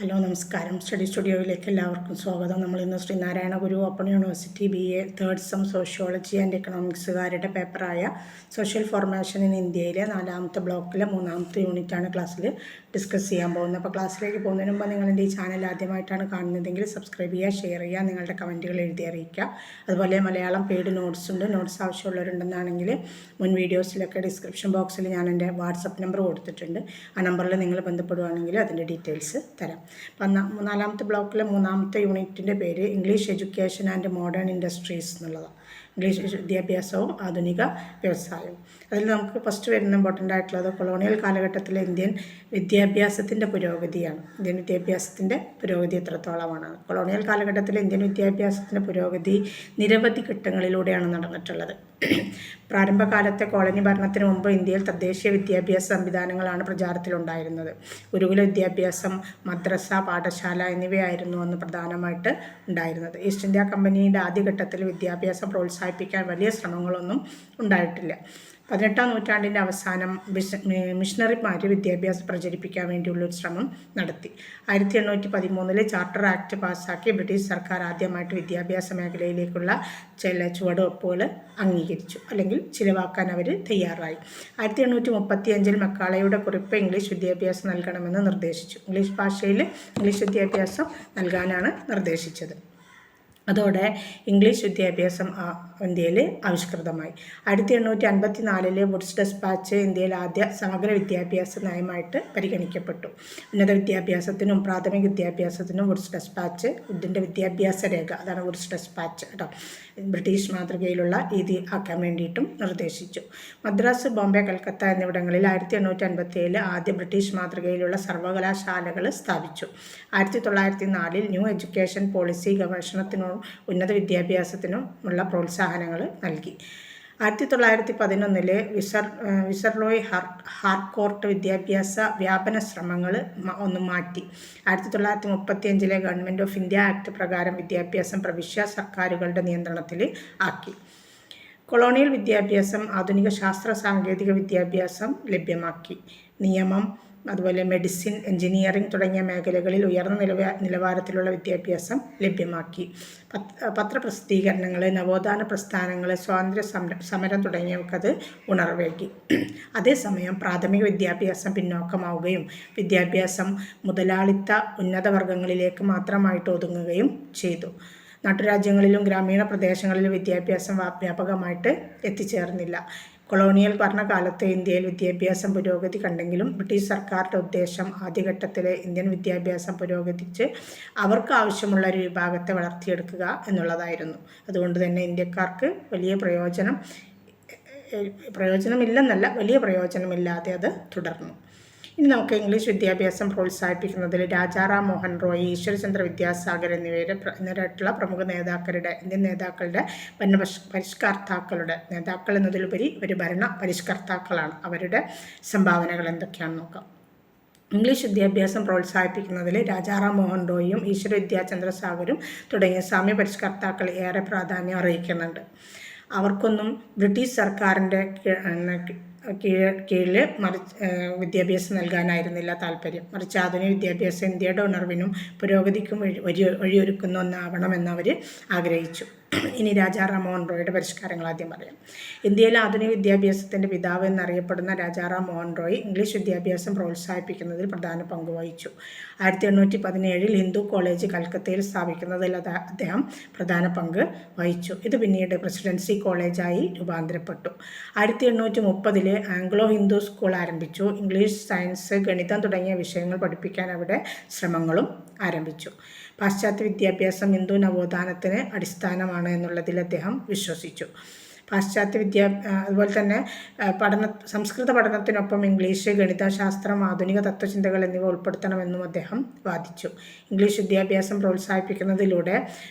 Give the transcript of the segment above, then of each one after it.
Hello നമസ്കാരം. Study സ്റ്റുഡിയോയിലേക്ക് എല്ലാവർക്കും സ്വാഗതം. നമ്മളിന്ന് Sreenarayana Guru open university BA third sem sociology and എക്കണോമിക്സുകാരുടെ പേപ്പറായ സോഷ്യൽ ഫോർമേഷൻ ഇൻ ഇന്ത്യയിലെ 4ാമത്തെ ബ്ലോക്കിലെ 3ാമത്തെ യൂണിറ്റാണ് ക്ലാസ്സിൽ ഡിസ്കസ് ചെയ്യാൻ പോകുന്നത്. അപ്പോൾ ക്ലാസ്സിലേക്ക് പോകുന്നതിന് മുമ്പ് നിങ്ങളുടെ ഈ ചാനൽ ആദ്യമായിട്ടാണ് കാണുന്നതെങ്കിൽ സബ്സ്ക്രൈബ് ചെയ്യുക, ഷെയർ ചെയ്യുക, നിങ്ങളുടെ കമൻറ്റുകൾ എഴുതി അറിയിക്കുക. അതുപോലെ മലയാളം പെയ്ഡ് നോട്ട്സ് ഉണ്ട്. നോട്ട്സ് ആവശ്യമുള്ളവരുണ്ടെന്നാണെങ്കിൽ മുൻ വീഡിയോസിലൊക്കെ ഡിസ്ക്രിപ്ഷൻ ബോക്സിൽ ഞാൻ എൻ്റെ വാട്സപ്പ് നമ്പർ കൊടുത്തിട്ടുണ്ട്. ആ നമ്പറിൽ നിങ്ങൾ ബന്ധപ്പെടുകയാണെങ്കിൽ അതിൻ്റെ ഡീറ്റെയിൽസ് തരാം. അപ്പം 4ാമത്തെ ബ്ലോക്കിലെ 3ാമത്തെ യൂണിറ്റിൻ്റെ പേര് English education and modern industries എന്നുള്ളതാണ്. ഇംഗ്ലീഷ് വിദ്യാഭ്യാസവും ആധുനിക വ്യവസായവും. അതിൽ നമുക്ക് ഫസ്റ്റ് വരുന്ന ഇമ്പോർട്ടൻ്റ് ആയിട്ടുള്ളത് കൊളോണിയൽ കാലഘട്ടത്തിലെ ഇന്ത്യൻ വിദ്യാഭ്യാസത്തിൻ്റെ പുരോഗതിയാണ്. ഇന്ത്യൻ വിദ്യാഭ്യാസത്തിൻ്റെ പുരോഗതി എത്രത്തോളമാണ്? കൊളോണിയൽ കാലഘട്ടത്തിലെ ഇന്ത്യൻ വിദ്യാഭ്യാസത്തിൻ്റെ പുരോഗതി നിരവധി ഘട്ടങ്ങളിലൂടെയാണ് നടന്നിട്ടുള്ളത്. പ്രാരംഭകാലത്തെ കോളനി ഭരണത്തിന് മുമ്പ് ഇന്ത്യയിൽ തദ്ദേശീയ വിദ്യാഭ്യാസ സംവിധാനങ്ങളാണ് പ്രചാരത്തിലുണ്ടായിരുന്നത്. ഗുരുകുല വിദ്യാഭ്യാസം, മദ്രസ, പാഠശാല എന്നിവയായിരുന്നു അന്ന് പ്രധാനമായിട്ട് ഉണ്ടായിരുന്നത്. ഈസ്റ്റ് ഇന്ത്യ കമ്പനിയുടെ ആദ്യഘട്ടത്തിൽ വിദ്യാഭ്യാസം പ്രോത്സാഹിപ്പിക്കാൻ വലിയ ശ്രമങ്ങളൊന്നും ഉണ്ടായിട്ടില്ല. 18ാം നൂറ്റാണ്ടിൻ്റെ അവസാനം മിഷണറിമാർ വിദ്യാഭ്യാസം പ്രചരിപ്പിക്കാൻ വേണ്ടിയുള്ളൊരു ശ്രമം നടത്തി. 1813 ചാർട്ടർ ആക്ട് പാസ്സാക്കി ബ്രിട്ടീഷ് സർക്കാർ ആദ്യമായിട്ട് വിദ്യാഭ്യാസ മേഖലയിലേക്കുള്ള ചില ചുവടുവെപ്പുകൾ അംഗീകരിച്ചു, അല്ലെങ്കിൽ ചിലവാക്കാൻ അവർ തയ്യാറായി. 1835 മക്കാളയുടെ കുറിപ്പ് ഇംഗ്ലീഷ് വിദ്യാഭ്യാസം നൽകണമെന്ന് നിർദ്ദേശിച്ചു. ഇംഗ്ലീഷ് ഭാഷയിൽ ഇംഗ്ലീഷ് വിദ്യാഭ്യാസം നൽകാനാണ് നിർദ്ദേശിച്ചത്. അതോടെ ഇംഗ്ലീഷ് വിദ്യാഭ്യാസം ഇന്ത്യയിൽ ആവിഷ്കൃതമായി. 1854 വുഡ്സ് ഡെസ്പാച്ച് ഇന്ത്യയിൽ ആദ്യ സമഗ്ര വിദ്യാഭ്യാസ നയമായിട്ട് പരിഗണിക്കപ്പെട്ടു. ഉന്നത വിദ്യാഭ്യാസത്തിനും പ്രാഥമിക വിദ്യാഭ്യാസത്തിനും വുഡ്സ് ഡെസ്പാച്ച്, വുഡിൻ്റെ വിദ്യാഭ്യാസ രേഖ, അതാണ് വുഡ്സ് ഡെസ്പാച്ച് കേട്ടോ, ബ്രിട്ടീഷ് മാതൃകയിലുള്ള രീതി ആക്കാൻ വേണ്ടിയിട്ടും നിർദ്ദേശിച്ചു. മദ്രാസ്, ബോംബെ, കൽക്കത്ത എന്നിവിടങ്ങളിൽ 1857 ആദ്യ ബ്രിട്ടീഷ് മാതൃകയിലുള്ള സർവകലാശാലകൾ സ്ഥാപിച്ചു. 1904 ന്യൂ എഡ്യൂക്കേഷൻ പോളിസി ഗവേഷണത്തിനും ഉന്നത വിദ്യാഭ്യാസത്തിനും ഉള്ള പ്രോത്സാഹനങ്ങൾ നൽകി. 1911 വിസർലോയ് ഹാർക്കോർട്ട് വിദ്യാഭ്യാസ വ്യാപന ശ്രമങ്ങൾ ഒന്ന് മാറ്റി. 1935 ഗവൺമെൻറ് ഓഫ് ഇന്ത്യ ആക്ട് പ്രകാരം വിദ്യാഭ്യാസം പ്രവിശ്യ സർക്കാരുകളുടെ നിയന്ത്രണത്തിൽ ആക്കി. കൊളോണിയൽ വിദ്യാഭ്യാസം ആധുനിക ശാസ്ത്ര സാങ്കേതിക വിദ്യാഭ്യാസം ലഭ്യമാക്കി. നിയമം, അതുപോലെ മെഡിസിൻ, എഞ്ചിനീയറിംഗ് തുടങ്ങിയ മേഖലകളിൽ ഉയർന്ന നിലവാരത്തിലുള്ള വിദ്യാഭ്യാസം ലഭ്യമാക്കി. പത്രപ്രസിദ്ധീകരണങ്ങൾ, നവോത്ഥാന പ്രസ്ഥാനങ്ങൾ, സ്വാതന്ത്ര്യ സമരം തുടങ്ങിയവക്കത് ഉണർവേകി. അതേസമയം പ്രാഥമിക വിദ്യാഭ്യാസം പിന്നോക്കമാവുകയും വിദ്യാഭ്യാസം മുതലാളിത്ത ഉന്നതവർഗങ്ങളിലേക്ക് മാത്രമായിട്ട് ഒതുങ്ങുകയും ചെയ്തു. നാട്ടുരാജ്യങ്ങളിലും ഗ്രാമീണ പ്രദേശങ്ങളിലും വിദ്യാഭ്യാസം വ്യാപകമായിട്ട് എത്തിച്ചേർന്നില്ല. കൊളോണിയൽ ഭരണകാലത്ത് ഇന്ത്യയിൽ വിദ്യാഭ്യാസം പുരോഗതി കണ്ടെങ്കിലും ബ്രിട്ടീഷ് സർക്കാരിൻ്റെ ഉദ്ദേശം ആദ്യഘട്ടത്തിലെ ഇന്ത്യൻ വിദ്യാഭ്യാസം പുരോഗതിച്ച് അവർക്ക് ആവശ്യമുള്ള ഒരു വിഭാഗത്തെ വളർത്തിയെടുക്കുക എന്നുള്ളതായിരുന്നു. അതുകൊണ്ട് തന്നെ ഇന്ത്യക്കാർക്ക് വലിയ പ്രയോജനമില്ലെന്നല്ല, വലിയ പ്രയോജനമില്ലാതെ അത് തുടർന്നു. ഇനി നമുക്ക് ഇംഗ്ലീഷ് വിദ്യാഭ്യാസം പ്രോത്സാഹിപ്പിക്കുന്നതിൽ രാജാറാം മോഹൻ റോയ്, ഈശ്വരചന്ദ്ര വിദ്യാസാഗർ എന്നിവരായിട്ടുള്ള പ്രമുഖ ഇന്ത്യൻ നേതാക്കളുടെ പരിഷ്കർത്താക്കളുടെ നേതാക്കൾ എന്നതിലുപരി ഒരു ഭരണ പരിഷ്കർത്താക്കളാണ്. അവരുടെ സംഭാവനകൾ എന്തൊക്കെയാണെന്ന് നോക്കാം. ഇംഗ്ലീഷ് വിദ്യാഭ്യാസം പ്രോത്സാഹിപ്പിക്കുന്നതിൽ രാജാറാം മോഹൻ റോയും ഈശ്വര വിദ്യാചന്ദ്രസാഗരും തുടങ്ങിയ സാമ്യ പരിഷ്കർത്താക്കൾ ഏറെ പ്രാധാന്യം അർഹിക്കുന്നുണ്ട്. അവർക്കൊന്നും ബ്രിട്ടീഷ് സർക്കാരിൻ്റെ കീഴിൽ വിദ്യാഭ്യാസം നൽകാനായിരുന്നില്ല താല്പര്യം. മറിച്ച് ആധുനിക വിദ്യാഭ്യാസം ഇന്ത്യയുടെ ഉണർവിനും പുരോഗതിക്കും വഴിയൊരുക്കുന്ന ഒന്നാവണമെന്ന് അവർ ആഗ്രഹിച്ചു. ഇനി രാജാറാം മോഹൻ റോയുടെ പരിഷ്കാരങ്ങൾ ആദ്യം പറയാം. ഇന്ത്യയിലെ ആധുനിക വിദ്യാഭ്യാസത്തിൻ്റെ പിതാവ് എന്നറിയപ്പെടുന്ന രാജാറാം മോഹൻ റോയ് ഇംഗ്ലീഷ് വിദ്യാഭ്യാസം പ്രോത്സാഹിപ്പിക്കുന്നതിൽ പ്രധാന പങ്ക് വഹിച്ചു. 1817 ഹിന്ദു കോളേജ് കൽക്കത്തയിൽ സ്ഥാപിക്കുന്നതിൽ അദ്ദേഹം പ്രധാന പങ്ക് വഹിച്ചു. ഇത് പിന്നീട് പ്രസിഡൻസി കോളേജായി രൂപാന്തരപ്പെട്ടു. 1830 ആംഗ്ലോ ഹിന്ദു സ്കൂൾ ആരംഭിച്ചു. ഇംഗ്ലീഷ്, സയൻസ്, ഗണിതം തുടങ്ങിയ വിഷയങ്ങൾ പഠിപ്പിക്കാൻ അവിടെ ശ്രമങ്ങളും ആരംഭിച്ചു. പാശ്ചാത്യ വിദ്യാഭ്യാസം ഹിന്ദു നവോത്ഥാനത്തിന് അടിസ്ഥാനമാണ് എന്നുള്ളതിൽ അദ്ദേഹം വിശ്വസിച്ചു. അതുപോലെ തന്നെ സംസ്കൃത പഠനത്തിനൊപ്പം ഇംഗ്ലീഷ്, ഗണിതശാസ്ത്രം, ആധുനിക തത്വചിന്തകൾ എന്നിവ ഉൾപ്പെടുത്തണമെന്നും അദ്ദേഹം വാദിച്ചു. ഇംഗ്ലീഷ് വിദ്യാഭ്യാസം പ്രോത്സാഹിപ്പിക്കുന്നതിലൂടെ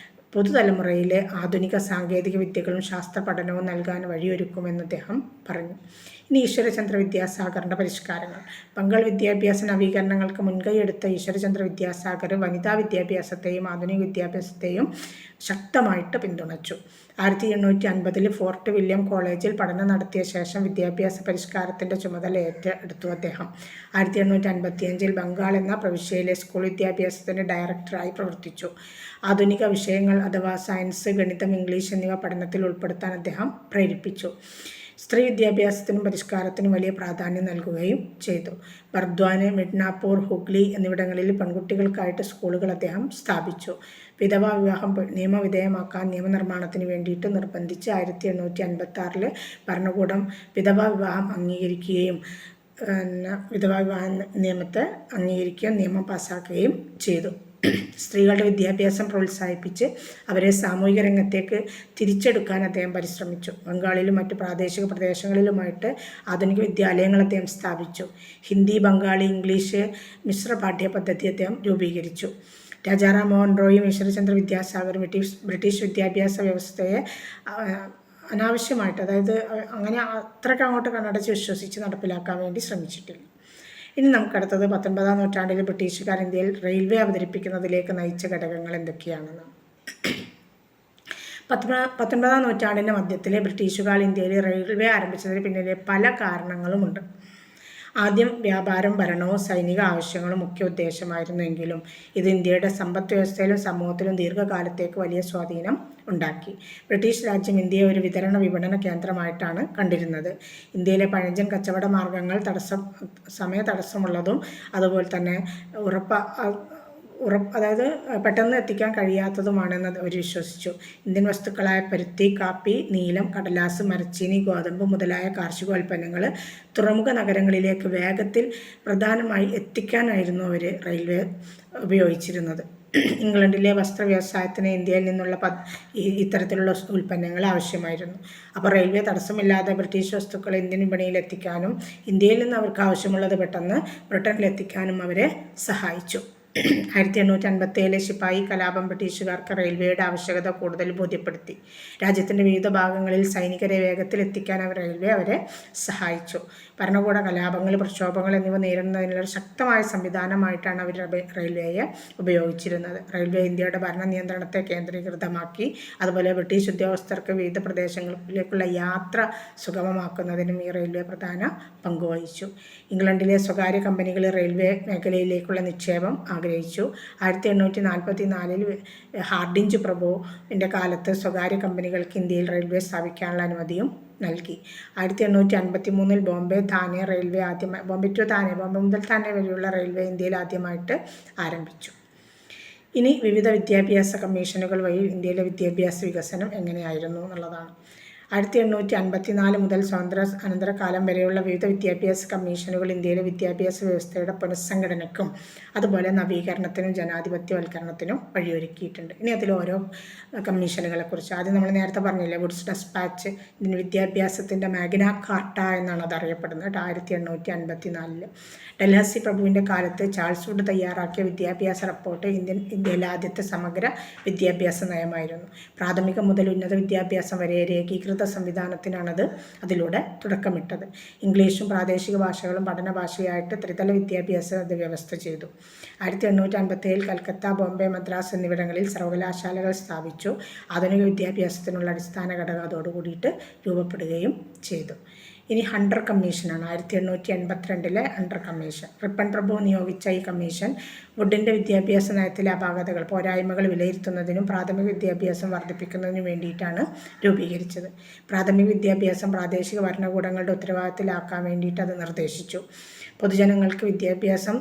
പുതുതലമുറയിലെ ആധുനിക സാങ്കേതിക വിദ്യകളും ശാസ്ത്ര പഠനവും നൽകാൻ വഴിയൊരുക്കുമെന്ന് അദ്ദേഹം പറഞ്ഞു. ഇനി ഈശ്വരചന്ദ്ര വിദ്യാസാഗറിൻ്റെ പരിഷ്കാരങ്ങൾ. ബംഗാൾ വിദ്യാഭ്യാസ നവീകരണങ്ങൾക്ക് മുൻകൈയെടുത്ത ഈശ്വരചന്ദ്ര വിദ്യാസാഗർ വനിതാ വിദ്യാഭ്യാസത്തെയും ആധുനിക വിദ്യാഭ്യാസത്തെയും ശക്തമായിട്ട് പിന്തുണച്ചു. 1850 ഫോർട്ട് വില്യം കോളേജിൽ പഠനം നടത്തിയ ശേഷം വിദ്യാഭ്യാസ പരിഷ്കാരത്തിൻ്റെ ചുമതല ഏറ്റെടുത്തു അദ്ദേഹം. 1855 ബംഗാൾ എന്ന പ്രവിശ്യയിലെ സ്കൂൾ വിദ്യാഭ്യാസത്തിൻ്റെ ഡയറക്ടറായി പ്രവർത്തിച്ചു. ആധുനിക വിഷയങ്ങൾ അഥവാ സയൻസ്, ഗണിതം, ഇംഗ്ലീഷ് എന്നിവ പഠനത്തിൽ ഉൾപ്പെടുത്താൻ അദ്ദേഹം പ്രേരിപ്പിച്ചു. സ്ത്രീ വിദ്യാഭ്യാസത്തിനും പരിഷ്കാരത്തിനും വലിയ പ്രാധാന്യം നൽകുകയും ചെയ്തു. ബർദ്വാന്, മിഡ്നാപൂർ, ഹുഗ്ലി എന്നിവിടങ്ങളിൽ പെൺകുട്ടികൾക്കായിട്ട് സ്കൂളുകൾ അദ്ദേഹം സ്ഥാപിച്ചു. വിധവാ വിവാഹം നിയമവിധേയമാക്കാൻ നിയമനിർമ്മാണത്തിന് വേണ്ടിയിട്ട് നിർബന്ധിച്ച് 1856 ഭരണകൂടം വിധവാ വിവാഹം അംഗീകരിക്കുകയും വിധവാ വിവാഹ നിയമത്തെ അംഗീകരിക്കുകയും നിയമം പാസ്സാക്കുകയും ചെയ്തു. സ്ത്രീകളുടെ വിദ്യാഭ്യാസം പ്രോത്സാഹിപ്പിച്ച് അവരെ സാമൂഹിക രംഗത്തേക്ക് തിരിച്ചെടുക്കാൻ അദ്ദേഹം പരിശ്രമിച്ചു. ബംഗാളിലും മറ്റു പ്രാദേശിക പ്രദേശങ്ങളിലുമായിട്ട് ആധുനിക വിദ്യാലയങ്ങൾ അദ്ദേഹം സ്ഥാപിച്ചു. ഹിന്ദി, ബംഗാളി, ഇംഗ്ലീഷ് മിശ്ര പാഠ്യപദ്ധതി അദ്ദേഹം രൂപീകരിച്ചു. രാജാറാം മോഹൻ റോയും ഈശ്വരചന്ദ്ര വിദ്യാസാഗറും ബ്രിട്ടീഷ് വിദ്യാഭ്യാസ വ്യവസ്ഥയെ അനാവശ്യമായിട്ട്, അതായത് അങ്ങനെ അത്രയ്ക്ക് അങ്ങോട്ട് കണ്ണടച്ച് വിശ്വസിച്ച് നടപ്പിലാക്കാൻ വേണ്ടി ശ്രമിച്ചിട്ടില്ല. ഇനി നമുക്കടുത്തത് 19-ാം നൂറ്റാണ്ടിൽ ബ്രിട്ടീഷുകാർ ഇന്ത്യയിൽ റെയിൽവേ അവതരിപ്പിക്കുന്നതിലേക്ക് നയിച്ച ഘടകങ്ങൾ എന്തൊക്കെയാണെന്ന്. 19-ാം നൂറ്റാണ്ടിൻ്റെ മധ്യത്തിൽ ബ്രിട്ടീഷുകാർ ഇന്ത്യയിൽ റെയിൽവേ ആരംഭിച്ചതിന് പിന്നിലെ പല കാരണങ്ങളുമുണ്ട്. ആദ്യം വ്യാപാരം, ഭരണവും സൈനിക ആവശ്യങ്ങളും മുഖ്യ ഉദ്ദേശമായിരുന്നുവെങ്കിലും ഇത് ഇന്ത്യയുടെ സമ്പദ് വ്യവസ്ഥയിലും സമൂഹത്തിലും ദീർഘകാലത്തേക്ക് വലിയ സ്വാധീനം ഉണ്ടാക്കി. ബ്രിട്ടീഷ് രാജ്യം ഇന്ത്യയെ ഒരു വിതരണ വിപണന കേന്ദ്രമായിട്ടാണ് കണ്ടിരുന്നത്. ഇന്ത്യയിലെ പഴഞ്ചൻ കച്ചവട മാർഗങ്ങൾ സമയ തടസ്സമുള്ളതും അതുപോലെ തന്നെ അതായത് പെട്ടെന്ന് എത്തിക്കാൻ കഴിയാത്തതുമാണെന്ന് അവർ വിശ്വസിച്ചു. ഇന്ത്യൻ വസ്തുക്കളായ പരുത്തി, കാപ്പി, നീലം, കടലാസ്, മരച്ചീനി, ഗോതമ്പ് മുതലായ കാർഷികോൽപ്പന്നങ്ങൾ തുറമുഖ നഗരങ്ങളിലേക്ക് വേഗത്തിൽ പ്രധാനമായി എത്തിക്കാനായിരുന്നു അവർ റെയിൽവേ ഉപയോഗിച്ചിരുന്നത്. ഇംഗ്ലണ്ടിലെ വസ്ത്ര വ്യവസായത്തിന് ഇന്ത്യയിൽ നിന്നുള്ള ഇത്തരത്തിലുള്ള ഉൽപ്പന്നങ്ങൾ ആവശ്യമായിരുന്നു. അപ്പോൾ റെയിൽവേ തടസ്സമില്ലാതെ ബ്രിട്ടീഷ് വസ്തുക്കൾ ഇന്ത്യൻ വിപണിയിൽ എത്തിക്കാനും ഇന്ത്യയിൽ നിന്ന് അവർക്ക് ആവശ്യമുള്ളത് പെട്ടെന്ന് ബ്രിട്ടനിലെത്തിക്കാനും അവരെ സഹായിച്ചു. 1857 ശിപ്പായി കലാപം ബ്രിട്ടീഷുകാർക്ക് റെയിൽവേയുടെ ആവശ്യകത കൂടുതൽ ബോധ്യപ്പെടുത്തി. രാജ്യത്തിൻ്റെ വിവിധ ഭാഗങ്ങളിൽ സൈനികരെ വേഗത്തിൽ എത്തിക്കാൻ റെയിൽവേ അവരെ സഹായിച്ചു. ഭരണകൂട കലാപങ്ങൾ, പ്രക്ഷോഭങ്ങൾ എന്നിവ നേരിടുന്നതിനുള്ള ശക്തമായ സംവിധാനമായിട്ടാണ് അവർ റെയിൽവേയെ ഉപയോഗിച്ചിരുന്നത്. റെയിൽവേ ഇന്ത്യയുടെ ഭരണ നിയന്ത്രണത്തെ കേന്ദ്രീകൃതമാക്കി. അതുപോലെ ബ്രിട്ടീഷ് ഉദ്യോഗസ്ഥർക്ക് വിവിധ പ്രദേശങ്ങളിലേക്കുള്ള യാത്ര സുഗമമാക്കുന്നതിനും ഈ റെയിൽവേ പ്രധാന പങ്കുവഹിച്ചു. ഇംഗ്ലണ്ടിലെ സ്വകാര്യ കമ്പനികൾ റെയിൽവേ മേഖലയിലേക്കുള്ള നിക്ഷേപം ആഗ്രഹിച്ചു. 1844 ഹാർഡിഞ്ച് പ്രഭുവിൻ്റെ കാലത്ത് സ്വകാര്യ കമ്പനികൾക്ക് ഇന്ത്യയിൽ റെയിൽവേ സ്ഥാപിക്കാനുള്ള അനുമതിയും നൽകി. 1853 ബോംബെ മുതൽ താനെ വരെയുള്ള റെയിൽവേ ഇന്ത്യയിൽ ആദ്യമായിട്ട് ആരംഭിച്ചു. ഇനി വിവിധ വിദ്യാഭ്യാസ കമ്മീഷനുകൾ വഴി ഇന്ത്യയിലെ വിദ്യാഭ്യാസ വികസനം എങ്ങനെയായിരുന്നു എന്നുള്ളതാണ്. 1854 മുതൽ സ്വാതന്ത്ര്യ അനന്തരകാലം വരെയുള്ള വിവിധ വിദ്യാഭ്യാസ കമ്മീഷനുകൾ ഇന്ത്യയിലെ വിദ്യാഭ്യാസ വ്യവസ്ഥയുടെ പുനഃസംഘടനയ്ക്കും അതുപോലെ നവീകരണത്തിനും ജനാധിപത്യവൽക്കരണത്തിനും വഴിയൊരുക്കിയിട്ടുണ്ട്. ഇനി അതിൽ ഓരോ കമ്മീഷനുകളെക്കുറിച്ച് ആദ്യം നമ്മൾ നേരത്തെ പറഞ്ഞില്ലേ, വുഡ്സ് ഡെസ്പാച്ച്. ഇതിന് വിദ്യാഭ്യാസത്തിൻ്റെ മാഗ്ന കാർട്ട എന്നാണ് അത് അറിയപ്പെടുന്നത്. 1854 ഡൽഹസ്സി പ്രഭുവിൻ്റെ കാലത്ത് ചാൾസ് വുഡ് തയ്യാറാക്കിയ വിദ്യാഭ്യാസ റിപ്പോർട്ട് ഇന്ത്യയിലെ ആദ്യത്തെ സമഗ്ര വിദ്യാഭ്യാസ നയമായിരുന്നു. പ്രാഥമികം മുതൽ ഉന്നത വിദ്യാഭ്യാസം വരെ ഏകീകൃത സംവിധാനത്തിനാണത് അതിലൂടെ തുടക്കമിട്ടത്. ഇംഗ്ലീഷും പ്രാദേശിക ഭാഷകളും പഠന ഭാഷയായിട്ട് ത്രിതല വിദ്യാഭ്യാസം അത് വ്യവസ്ഥ ചെയ്തു. 1857 കൽക്കത്ത, ബോംബെ, മദ്രാസ് എന്നിവിടങ്ങളിൽ സർവകലാശാലകൾ സ്ഥാപിച്ചു. ആധുനിക വിദ്യാഭ്യാസത്തിനുള്ള അടിസ്ഥാന ഘടകം അതോടുകൂടിയിട്ട് രൂപപ്പെടുകയും ചെയ്തു. ഇനി ഹണ്ടർ കമ്മീഷനാണ്. 1882 ഹണ്ടർ കമ്മീഷൻ. റിപ്പൺ പ്രഭു നിയോഗിച്ച ഈ കമ്മീഷൻ വുഡിൻ്റെ വിദ്യാഭ്യാസ നയത്തിലെ അപാകതകൾ, പോരായ്മകൾ വിലയിരുത്തുന്നതിനും പ്രാഥമിക വിദ്യാഭ്യാസം വർദ്ധിപ്പിക്കുന്നതിനും വേണ്ടിയിട്ടാണ് രൂപീകരിച്ചത്. പ്രാഥമിക വിദ്യാഭ്യാസം പ്രാദേശിക ഭരണകൂടങ്ങളുടെ ഉത്തരവാദിത്തത്തിലാക്കാൻ വേണ്ടിയിട്ട് അത് നിർദ്ദേശിച്ചു. പൊതുജനങ്ങൾക്ക് വിദ്യാഭ്യാസം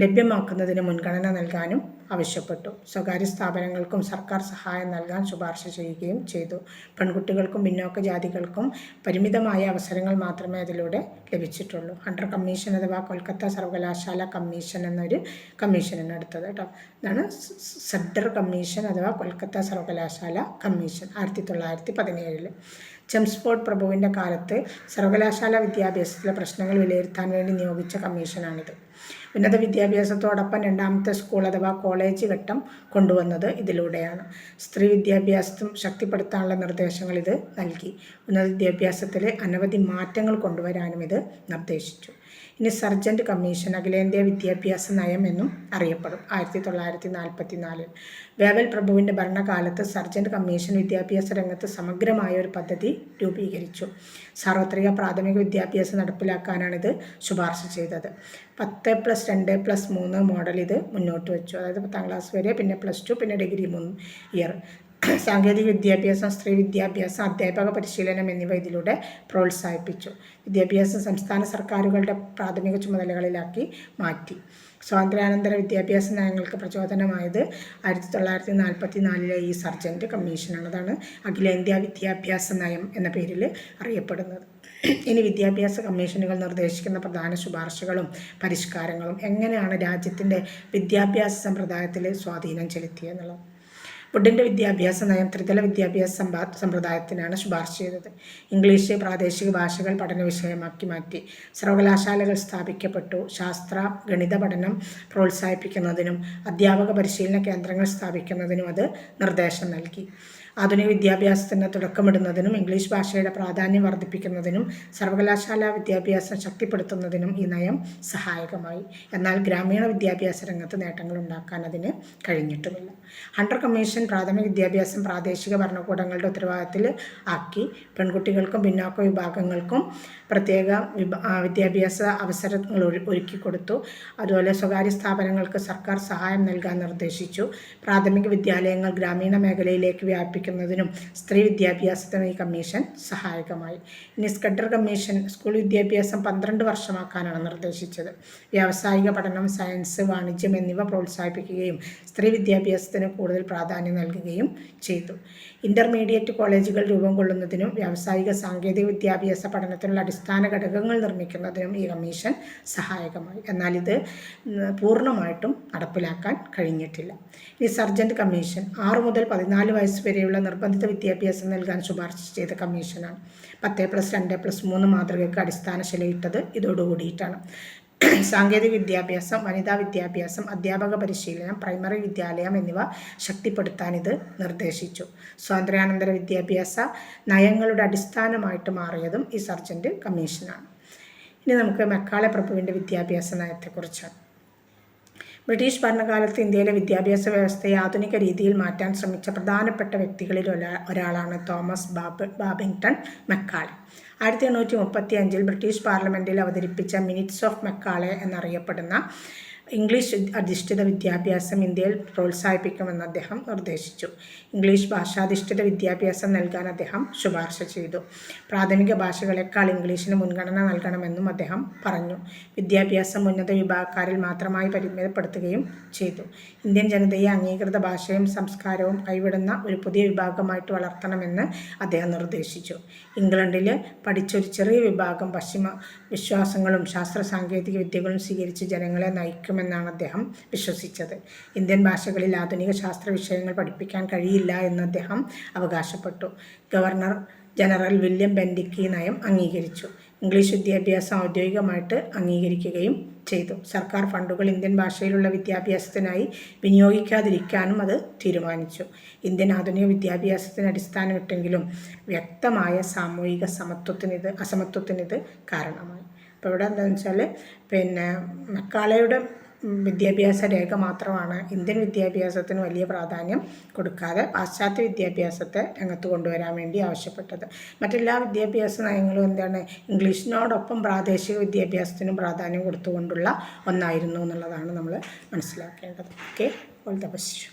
ലഭ്യമാക്കുന്നതിന് മുൻഗണന നൽകാനും ആവശ്യപ്പെട്ടു. സ്വകാര്യ സ്ഥാപനങ്ങൾക്കും സർക്കാർ സഹായം നൽകാൻ ശുപാർശ ചെയ്യുകയും ചെയ്തു. പെൺകുട്ടികൾക്കും പിന്നോക്ക ജാതികൾക്കും പരിമിതമായ അവസരങ്ങൾ മാത്രമേ അതിലൂടെ ലഭിച്ചിട്ടുള്ളൂ. ഹണ്ടർ കമ്മീഷൻ അഥവാ കൊൽക്കത്ത സർവകലാശാല കമ്മീഷൻ എന്നൊരു കമ്മീഷനാണ് എടുത്തത് കേട്ടോ. ഇതാണ് സഡ്ഡർ കമ്മീഷൻ അഥവാ കൊൽക്കത്ത സർവകലാശാല കമ്മീഷൻ 1917. ചെംസ്ഫോർഡ് പ്രഭുവിൻ്റെ കാലത്ത് സർവകലാശാല വിദ്യാഭ്യാസത്തിലെ പ്രശ്നങ്ങൾ വിലയിരുത്താൻ വേണ്ടി നിയോഗിച്ച കമ്മീഷനാണിത്. ഉന്നത വിദ്യാഭ്യാസത്തോടൊപ്പം രണ്ടാമത്തെ സ്കൂൾ അഥവാ കോളേജ് ഘട്ടം കൊണ്ടുവന്നത് ഇതിലൂടെയാണ്. സ്ത്രീ വിദ്യാഭ്യാസം ശക്തിപ്പെടുത്താനുള്ള നിർദ്ദേശങ്ങൾ ഇത് നൽകി. ഉന്നത വിദ്യാഭ്യാസത്തിൽ അനവധി മാറ്റങ്ങൾ കൊണ്ടുവരാനും ഇത് നിർദ്ദേശിച്ചു. ഇനി സർജൻറ്റ് കമ്മീഷൻ അഖിലേന്ത്യാ വിദ്യാഭ്യാസ നയം എന്നും അറിയപ്പെടും. 1944 വേവൽ പ്രഭുവിൻ്റെ ഭരണകാലത്ത് സർജൻറ്റ് കമ്മീഷൻ വിദ്യാഭ്യാസ രംഗത്ത് സമഗ്രമായ ഒരു പദ്ധതി രൂപീകരിച്ചു. സാർവത്രിക പ്രാഥമിക വിദ്യാഭ്യാസം നടപ്പിലാക്കാനാണിത് ശുപാർശ ചെയ്തത്. 10+2+3 മോഡൽ ഇത് മുന്നോട്ട് വെച്ചു. അതായത് 10ാം ക്ലാസ് വരെ, പിന്നെ +2, പിന്നെ ഡിഗ്രി 3 ഇയർ. സാങ്കേതിക വിദ്യാഭ്യാസം, സ്ത്രീ വിദ്യാഭ്യാസം, അധ്യാപക പരിശീലനം എന്നിവ ഇതിലൂടെ പ്രോത്സാഹിപ്പിച്ചു. വിദ്യാഭ്യാസം സംസ്ഥാന സർക്കാരുകളുടെ പ്രാഥമിക ചുമതലകളിലാക്കി മാറ്റി. സ്വാതന്ത്ര്യാനന്തര വിദ്യാഭ്യാസ നയങ്ങൾക്ക് പ്രചോദനമായത് 1944 ഈ സർജൻറ്റ് കമ്മീഷനാണ്. അതാണ് അഖിലേന്ത്യാ വിദ്യാഭ്യാസ നയം എന്ന പേരിൽ അറിയപ്പെടുന്നത്. ഇനി വിദ്യാഭ്യാസ കമ്മീഷനുകൾ നിർദ്ദേശിക്കുന്ന പ്രധാന ശുപാർശകളും പരിഷ്കാരങ്ങളും എങ്ങനെയാണ് രാജ്യത്തിൻ്റെ വിദ്യാഭ്യാസ സമ്പ്രദായത്തിൽ സ്വാധീനം ചെലുത്തിയെന്നുള്ളത്. വുഡിൻ്റെ വിദ്യാഭ്യാസ നയം ത്രിതല വിദ്യാഭ്യാസ സമ്പ്രദായത്തിനാണ് ശുപാർശ ചെയ്തത്. ഇംഗ്ലീഷ്, പ്രാദേശിക ഭാഷകൾ പഠന വിഷയമാക്കി മാറ്റി. സർവകലാശാലകൾ സ്ഥാപിക്കപ്പെട്ടു. ശാസ്ത്ര ഗണിത പഠനം പ്രോത്സാഹിപ്പിക്കുന്നതിനും അധ്യാപക പരിശീലന കേന്ദ്രങ്ങൾ സ്ഥാപിക്കുന്നതിനും അത് നിർദ്ദേശം നൽകി. ആധുനിക വിദ്യാഭ്യാസത്തിന് തുടക്കമിടുന്നതിനും ഇംഗ്ലീഷ് ഭാഷയുടെ പ്രാധാന്യം വർദ്ധിപ്പിക്കുന്നതിനും സർവകലാശാല വിദ്യാഭ്യാസം ശക്തിപ്പെടുത്തുന്നതിനും ഈ നയം സഹായകമായി. എന്നാൽ ഗ്രാമീണ വിദ്യാഭ്യാസ രംഗത്ത് നേട്ടങ്ങൾ ഉണ്ടാക്കാൻ അതിന് കഴിഞ്ഞിട്ടുമില്ല. ഹണ്ടർ കമ്മീഷൻ പ്രാഥമിക വിദ്യാഭ്യാസം പ്രാദേശിക ഭരണകൂടങ്ങളുടെ ഉത്തരവാദിത്തത്തിൽ ആക്കി. പെൺകുട്ടികൾക്കും പിന്നാക്ക വിഭാഗങ്ങൾക്കും പ്രത്യേക വിദ്യാഭ്യാസ അവസരങ്ങൾ ഒരുക്കി കൊടുത്തു. അതുപോലെ സ്വകാര്യ സ്ഥാപനങ്ങൾക്ക് സർക്കാർ സഹായം നൽകാൻ നിർദ്ദേശിച്ചു. പ്രാഥമിക വിദ്യാലയങ്ങൾ ഗ്രാമീണ മേഖലയിലേക്ക് വ്യാപിപ്പിക്കുന്നതിനും സ്ത്രീ വിദ്യാഭ്യാസത്തിനും ഈ കമ്മീഷൻ സഹായകമായി. ഇനി സ്കഡർ കമ്മീഷൻ സ്കൂൾ വിദ്യാഭ്യാസം 12 വർഷമാക്കാനാണ് നിർദ്ദേശിച്ചത്. വ്യാവസായിക പഠനം, സയൻസ്, വാണിജ്യം എന്നിവ പ്രോത്സാഹിപ്പിക്കുകയും സ്ത്രീ വിദ്യാഭ്യാസത്തിന് കൂടുതൽ പ്രാധാന്യം നൽകുകയും ചെയ്തു. ഇൻ്റർമീഡിയറ്റ് കോളേജുകൾ രൂപം കൊള്ളുന്നതിനും വ്യാവസായിക സാങ്കേതിക വിദ്യാഭ്യാസ പഠനത്തിനുള്ള അടിസ്ഥാന ഘടകങ്ങൾ നിർമ്മിക്കുന്നതിനും ഈ കമ്മീഷൻ സഹായകമായി. എന്നാൽ ഇത് പൂർണ്ണമായിട്ടും നടപ്പിലാക്കാൻ കഴിഞ്ഞിട്ടില്ല. ഈ സർജൻറ്റ് കമ്മീഷൻ 6 മുതൽ 14 വയസ്സ് വരെയുള്ള നിർബന്ധിത വിദ്യാഭ്യാസം നൽകാൻ ശുപാർശ ചെയ്ത കമ്മീഷനാണ്. 10+2+3 മാതൃകയ്ക്ക് അടിസ്ഥാന ശിലയിട്ടത് ഇതോടുകൂടിയിട്ടാണ്. സാങ്കേതിക വിദ്യാഭ്യാസം, വനിതാ വിദ്യാഭ്യാസം, അധ്യാപക പരിശീലനം, പ്രൈമറി വിദ്യാലയം എന്നിവ ശക്തിപ്പെടുത്താൻ ഇത് നിർദ്ദേശിച്ചു. സ്വാതന്ത്ര്യാനന്തര വിദ്യാഭ്യാസ നയങ്ങളുടെ അടിസ്ഥാനമായിട്ട് മാറിയതും ഈ സർജൻറ്റ് കമ്മീഷനാണ്. ഇനി നമുക്ക് മെക്കാളെ പ്രഭുവിൻ്റെ വിദ്യാഭ്യാസ നയത്തെക്കുറിച്ചാണ്. ബ്രിട്ടീഷ് ഭരണകാലത്ത് ഇന്ത്യയിലെ വിദ്യാഭ്യാസ വ്യവസ്ഥയെ ആധുനിക രീതിയിൽ മാറ്റാൻ ശ്രമിച്ച പ്രധാനപ്പെട്ട വ്യക്തികളിൽ ഒരാളാണ് തോമസ് ബാബിങ്ടൺ മെക്കാളെ. 1835 ബ്രിട്ടീഷ് പാർലമെൻറ്റിൽ അവതരിപ്പിച്ച മിനിറ്റ്സ് ഓഫ് മെക്കാളെ എന്നറിയപ്പെടുന്ന ഇംഗ്ലീഷ് അധിഷ്ഠിത വിദ്യാഭ്യാസം ഇന്ത്യയിൽ പ്രോത്സാഹിപ്പിക്കുമെന്ന് അദ്ദേഹം നിർദ്ദേശിച്ചു. ഇംഗ്ലീഷ് ഭാഷാധിഷ്ഠിത വിദ്യാഭ്യാസം നൽകാൻ അദ്ദേഹം ശുപാർശ ചെയ്തു. പ്രാഥമിക ഭാഷകളെക്കാൾ ഇംഗ്ലീഷിന് മുൻഗണന നൽകണമെന്നും അദ്ദേഹം പറഞ്ഞു. വിദ്യാഭ്യാസം ഉന്നത വിഭാഗക്കാരിൽ മാത്രമായി പരിമിതപ്പെടുത്തുകയും ചെയ്തു. ഇന്ത്യൻ ജനതയെ അംഗീകൃത ഭാഷയും സംസ്കാരവും കൈവിടുന്ന ഒരു പുതിയ വിഭാഗമായിട്ട് വളർത്തണമെന്ന് അദ്ദേഹം നിർദ്ദേശിച്ചു. ഇംഗ്ലണ്ടിൽ പഠിച്ചൊരു ചെറിയ വിഭാഗം പശ്ചിമ വിശ്വാസങ്ങളും ശാസ്ത്ര സാങ്കേതിക വിദ്യകളും സ്വീകരിച്ച് ജനങ്ങളെ നയിക്കുമെന്നാണ് അദ്ദേഹം വിശ്വസിച്ചത്. ഇന്ത്യൻ ഭാഷകളിൽ ആധുനിക ശാസ്ത്ര വിഷയങ്ങൾ പഠിപ്പിക്കാൻ കഴിയില്ല എന്ന് അദ്ദേഹം അവകാശപ്പെട്ടു. ഗവർണർ ജനറൽ വില്യം ബെൻഡിക്ക് ഈ നയം അംഗീകരിച്ചു. ഇംഗ്ലീഷ് വിദ്യാഭ്യാസം ഔദ്യോഗികമായിട്ട് അംഗീകരിക്കുകയും ചെയ്തു. സർക്കാർ ഫണ്ടുകൾ ഇന്ത്യൻ ഭാഷയിലുള്ള വിദ്യാഭ്യാസത്തിനായി വിനിയോഗിക്കാതിരിക്കാനും അത് തീരുമാനിച്ചു. ഇന്ത്യൻ ആധുനിക വിദ്യാഭ്യാസത്തിന് അടിസ്ഥാനമിട്ടെങ്കിലും വ്യക്തമായ സാമൂഹിക അസമത്വത്തിനിത് കാരണമായി. അപ്പോൾ ഇവിടെ എന്താണെന്ന് വെച്ചാൽ മെക്കാളയുടെ വിദ്യാഭ്യാസ രേഖ മാത്രമാണ് ഇന്ത്യൻ വിദ്യാഭ്യാസത്തിന് വലിയ പ്രാധാന്യം കൊടുക്കാതെ പാശ്ചാത്യ വിദ്യാഭ്യാസത്തെ രംഗത്ത് കൊണ്ടുവരാൻ വേണ്ടി ആവശ്യപ്പെട്ടത്. മറ്റെല്ലാ വിദ്യാഭ്യാസ നയങ്ങളും എന്താണ് ഇംഗ്ലീഷിനോടൊപ്പം പ്രാദേശിക വിദ്യാഭ്യാസത്തിനും പ്രാധാന്യം കൊടുത്തുകൊണ്ടുള്ള ഒന്നായിരുന്നു എന്നുള്ളതാണ് നമ്മൾ മനസ്സിലാക്കേണ്ടത്. Okay, all the best.